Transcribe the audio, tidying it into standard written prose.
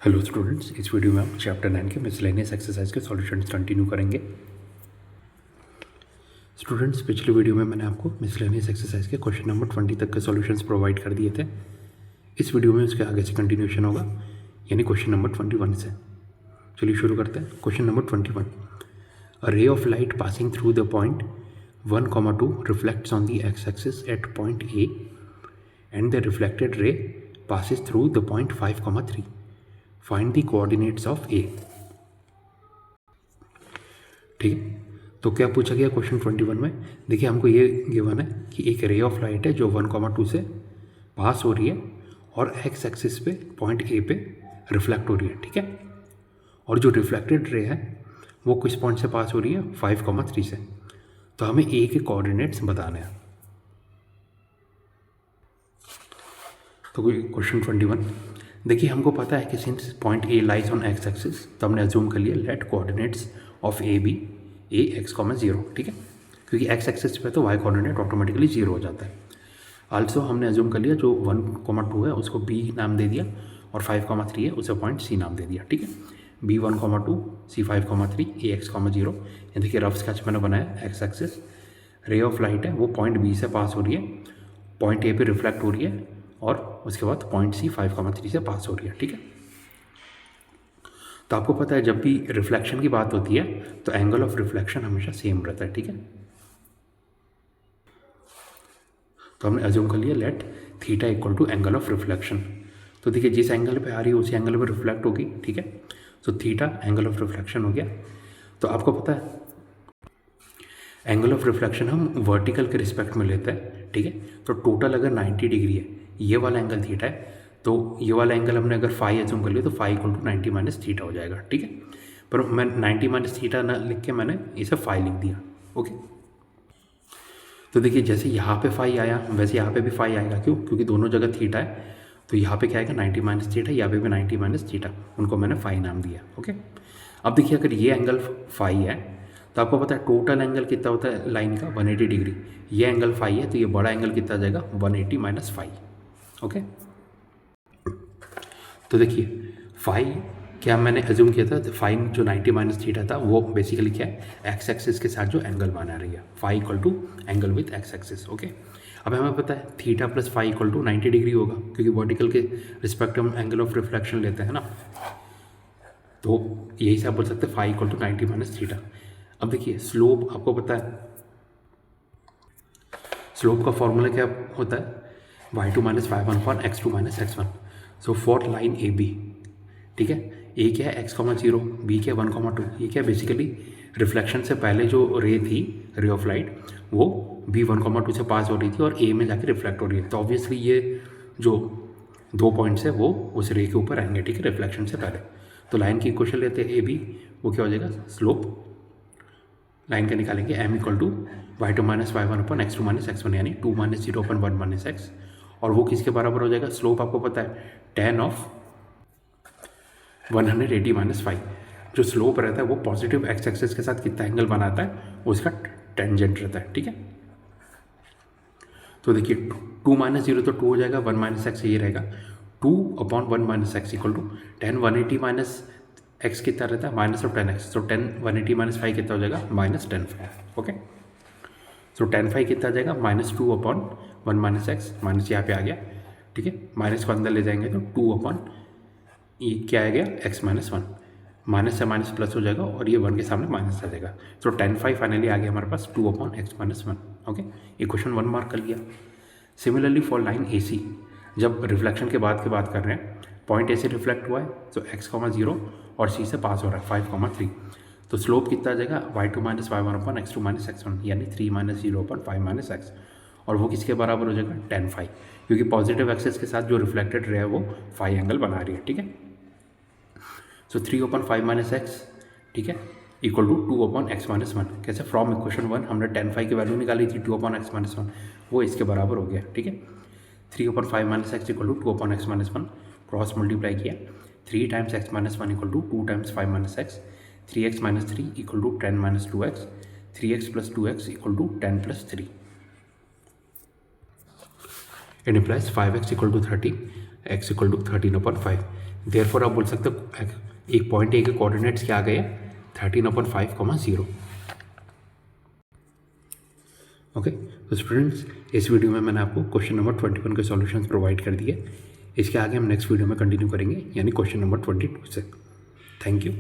Hello students, इस video में हम चैप्टर 9 के मिसलेनियस एक्सरसाइज के सॉल्यूशंस कंटिन्यू करेंगे। स्टूडेंट्स, पिछले वीडियो में मैंने आपको मिसलेनियस एक्सरसाइज के क्वेश्चन नंबर 20 तक के सॉल्यूशंस प्रोवाइड कर दिए थे। इस वीडियो में उसके आगे से कंटिन्यूशन होगा, यानी क्वेश्चन नंबर 21 से। चलिए शुरू करते हैं। Question number 21, a ray of light passing through the point 1, 2 reflects on the x axis at point A and the reflected ray passes through the point 5, 3. Find the coordinates of A. ठीक है, तो क्या पूछा गया question 21 में? देखिए, हमको ये गिवन है कि एक रे ऑफ लाइट है जो 1, 2 से पास हो रही है और एक्स एक्सिस पे पॉइंट ए पे रिफ्लेक्ट हो रही है। ठीक है, और जो रिफ्लेक्टेड रे है वो किस पॉइंट से पास हो रही है? 5, 3 से। तो हमें ए के कोऑर्डिनेट्स बताने हैं। तो क्वेश्चन 21, देखिए हमको पता है कि since point A lies on X axis, तो हमने अज्यूम कर लिया let coordinates of A be a x, 0। ठीक है, क्योंकि एक्स एक्सिस पे तो वाई कोऑर्डिनेट ऑटोमेटिकली 0 हो जाता है। आल्सो हमने अज्यूम कर लिया जो 1, 2 है उसको बी नाम दे दिया और 5, 3 है उसे पॉइंट सी नाम दे दिया। ठीक है, बी 1, 2 सी 5, 3 ए एक्स, 0। ये देखिए रफ स्केच मैंने बनाया। एक्स एक्सिस रे ऑफ लाइट है वो पॉइंट बी से पास हो रही है, पॉइंट ए पे रिफ्लेक्ट हो रही है और उसके बाद पॉइंट सी 5, 3 से पास हो रही है। ठीक है, तो आपको पता है जब भी रिफ्लेक्शन की बात होती है तो एंगल ऑफ रिफ्लेक्शन हमेशा सेम रहता है। ठीक है, तो हमने अज्यूम कर लिया let theta equal to angle of reflection. तो देखिए जिस एंगल पे आ रही है उसी एंगल पे रिफ्लेक्ट होगी। ठीक है, तो थीटा एंगल ऑफ रिफ्लेक्शन हो गया। तो आपको पता है एंगल ऑफ रिफ्लेक्शन हम वर्टिकल के रिस्पेक्ट में लेते हैं। ठीक है, तो टोटल अगर 90 डिग्री है, ये वाला एंगल थीटा है, तो ये वाला एंगल हमने अगर फाई एज्यूम कर लिया तो phi equal to 90 minus theta हो जाएगा। ठीक है, पर मैं 90 माइनस थीटा ना लिख के मैंने इसे फाई लिख दिया। ओके, तो देखिए जैसे यहाँ पे फाई आया वैसे यहाँ पे भी फाई आएगा। क्यों? क्योंकि दोनों जगह थीटा है, तो यहाँ पे क्या आएगा? 90 माइनस थीटा, यहाँ पे भी 90 माइनस थीटा, उनको मैंने फाई नाम दिया। ओके, अब देखिए अगर ये एंगल फाई है तो आपको पता है टोटल एंगल कितना होता है लाइन का? 180 डिग्री। ये एंगल फाई है तो ये बड़ा एंगल कितना आ जाएगा? 180 माइनस फाई। ओके, तो देखिए फाई क्या मैंने अज्यूम किया था? फाइन जो 90 माइनस थीटा था वो बेसिकली क्या है? एक्स एक्सिस के साथ जो एंगल बना रही है, phi equal to angle with X axis. Okay, अब हमें पता है theta plus phi equal to 90 degree होगा, क्योंकि वर्टिकल के रिस्पेक्ट हम एंगल ऑफ रिफ्लेक्शन लेते हैं ना, तो यही से आप बोल सकते हैं phi equal to 90 minus theta. अब देखिए स्लोप आपको पता है, स्लोप का फॉर्मूला क्या होता है? y2 minus y1 x2 minus x1। So for line A B, ठीक है, ए क्या है? x, 0, बी क्या है? 1, 2। ये क्या है? बेसिकली रिफ्लेक्शन से पहले जो रे थी, रे ऑफ लाइट, वो बी 1, 2 से पास हो रही थी और ए में जाके रिफ्लेक्ट हो रही है। तो ऑब्वियसली ये जो दो पॉइंट्स है वो उस रे के ऊपर आएंगे। ठीक है, रिफ्लेक्शन से पहले। तो लाइन की इक्वेशन लेते हैं ए बी, वो क्या हो जाएगा? स्लोप लाइन का निकालेंगे m equal to y2 minus y1 x2 minus x1, यानी 2 माइनस 0 माइनस x। और वो किसके बराबर हो जाएगा? स्लोप आपको पता है tan ऑफ 180 माइनस फाइव। जो स्लोप रहता है वो पॉजिटिव एक्स एक्सिस के साथ कितना एंगल बनाता है वो इसका टेंजेंट रहता है। ठीक है, तो देखिए 2 माइनस 0 तो 2 हो जाएगा, 1 माइनस एक्स ये रहेगा 2/1 minus x equal to 10 180 minus x कितना रहता है? Minus of 10x। तो 10 180 माइनस 5 कितना हो जाएगा? माइनस 10/5। ओके, सो 10/5 कितना आ जाएगा? -2/1 माइनस एक्स, माइनस यहाँ पे आ गया। ठीक है, माइनस को अंदर ले जाएंगे तो 2/ ये क्या आ गया? x minus 1। माइनस से माइनस प्लस हो जाएगा और ये 1 के सामने माइनस आ जाएगा। तो 10/5 फाइनली आ गया हमारे पास 2/x minus 1। Okay, equation 1 mark कर लिया। सिमिलरली फॉर लाइन ए सी, जब रिफ्लेक्शन के बाद कर रहे हैं, पॉइंट ए से रिफ्लेक्ट हुआ है तो x, 0 और सी से पास हो रहा है 5, 3। तो स्लोप कितना आ जाएगा? y2 minus y1 x2 minus x1, यानी 3 माइनस 0/5 माइनस x। और वो किसके बराबर हो जाएगा? tan5, क्योंकि पॉजिटिव एक्सिस के साथ जो रिफ्लेक्टेड रे है वो फाई एंगल बना रही है। ठीक है, सो 3/5 माइनस एक्स, ठीक है, इक्वल टू 2/x माइनस 1। कैसे? फ्रॉम इक्वेशन 1 हमने tan5 की वैल्यू निकाली थी 2/x माइनस 1, वो इसके बराबर हो गया। ठीक है, 3/5 minus x equal to 2/x minus 1, cross multiply किया, 3 times x minus 1 equal to 2 times 5 minus x, 3x minus 3 equal to 10 minus 2x, 3x plus 2x equal to 10 plus 3। It implies 5x equal to 30, x equal to 13/5। Therefore आप बोल सकते हो एक point A के coordinates क्या आ गए 13/5, 0। Okay, तो students इस वीडियो में मैंने आपको क्वेश्चन नंबर 21 के सॉल्यूशंस प्रोवाइड कर दिए। इसके आगे हम नेक्स्ट वीडियो में कंटिन्यू करेंगे, यानी क्वेश्चन नंबर 22 से। Thank you.